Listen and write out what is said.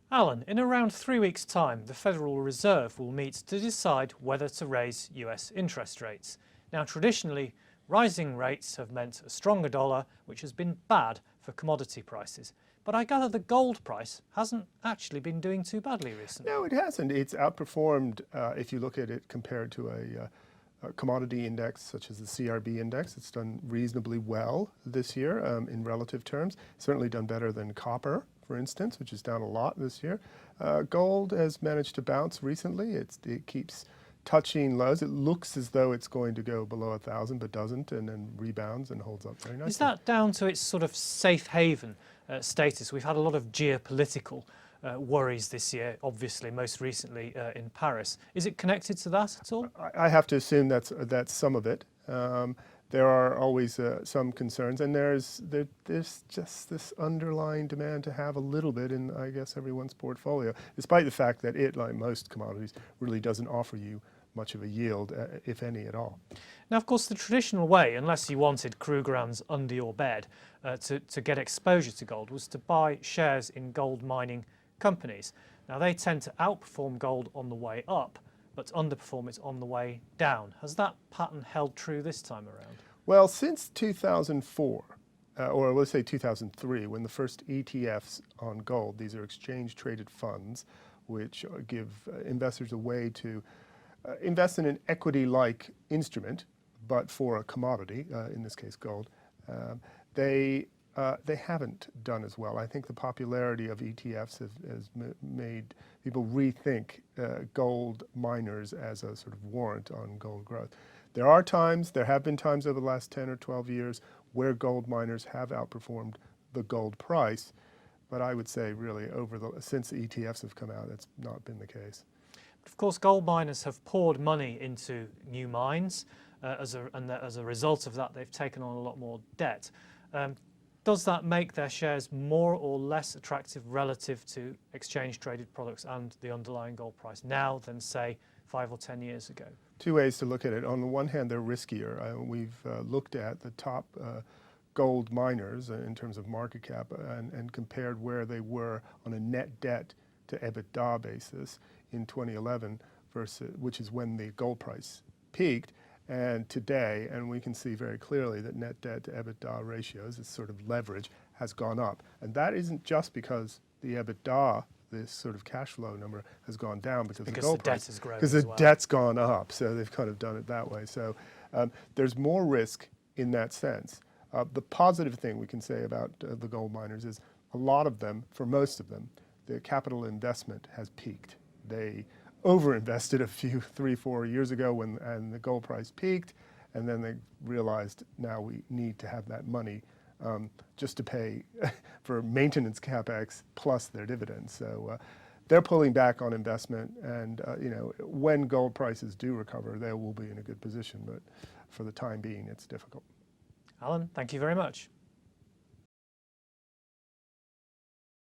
Alan, in around 3 weeks' time, the Federal Reserve will meet to decide whether to raise US interest rates. Now, traditionally, rising rates have meant a stronger dollar, which has been bad for commodity prices. But I gather the gold price hasn't actually been doing too badly recently. No, it hasn't. It's outperformed if you look at it compared to a commodity index such as the CRB index. It's done reasonably well this year in relative terms. Certainly done better than copper, for instance, which is down a lot this year. Gold has managed to bounce recently. It keeps touching lows. It looks as though it's going to go below 1,000, but doesn't, and then rebounds and holds up very nicely. Is that down to its sort of safe haven status? We've had a lot of geopolitical worries this year, obviously, most recently in Paris. Is it connected to that at all? I have to assume that's some of it. There are always some concerns, and there's just this underlying demand to have a little bit in, I guess, everyone's portfolio, despite the fact that it, like most commodities, really doesn't offer you much of a yield, if any at all. Now, of course, the traditional way, unless you wanted Krugerrands under your bed, to get exposure to gold was to buy shares in gold mining companies. Now, they tend to outperform gold on the way up, but underperform it on the way down. Has that pattern held true this time around? Well, since 2004, or let's say 2003, when the first ETFs on gold, these are exchange-traded funds, which give investors a way to invest in an equity-like instrument, but for a commodity, in this case gold, they haven't done as well. I think the popularity of ETFs has made people rethink gold miners as a sort of warrant on gold growth. There have been times over the last 10 or 12 years where gold miners have outperformed the gold price, but I would say really since the ETFs have come out, that's not been the case. Of course, gold miners have poured money into new mines, and as a result of that, they've taken on a lot more debt. Does that make their shares more or less attractive relative to exchange-traded products and the underlying gold price now than, say, 5 or 10 years ago? Two ways to look at it. On the one hand, they're riskier. We've looked at the top gold miners in terms of market cap and compared where they were on a net debt to EBITDA basis in 2011 versus, which is when the gold price peaked, and today, and we can see very clearly that net debt to EBITDA ratios, this sort of leverage, has gone up. And that isn't just because the EBITDA, this sort of cash flow number, has gone down because the gold price has grown, because the debt's gone up. So they've kind of done it that way. So there's more risk in that sense. The positive thing we can say about the gold miners is a lot of them, for most of them, the capital investment has peaked. They overinvested a few 3-4 years ago and the gold price peaked, and then they realized now we need to have that money just to pay for maintenance capex plus their dividends. So they're pulling back on investment, and when gold prices do recover, they will be in a good position. But for the time being, it's difficult. Alan, thank you very much.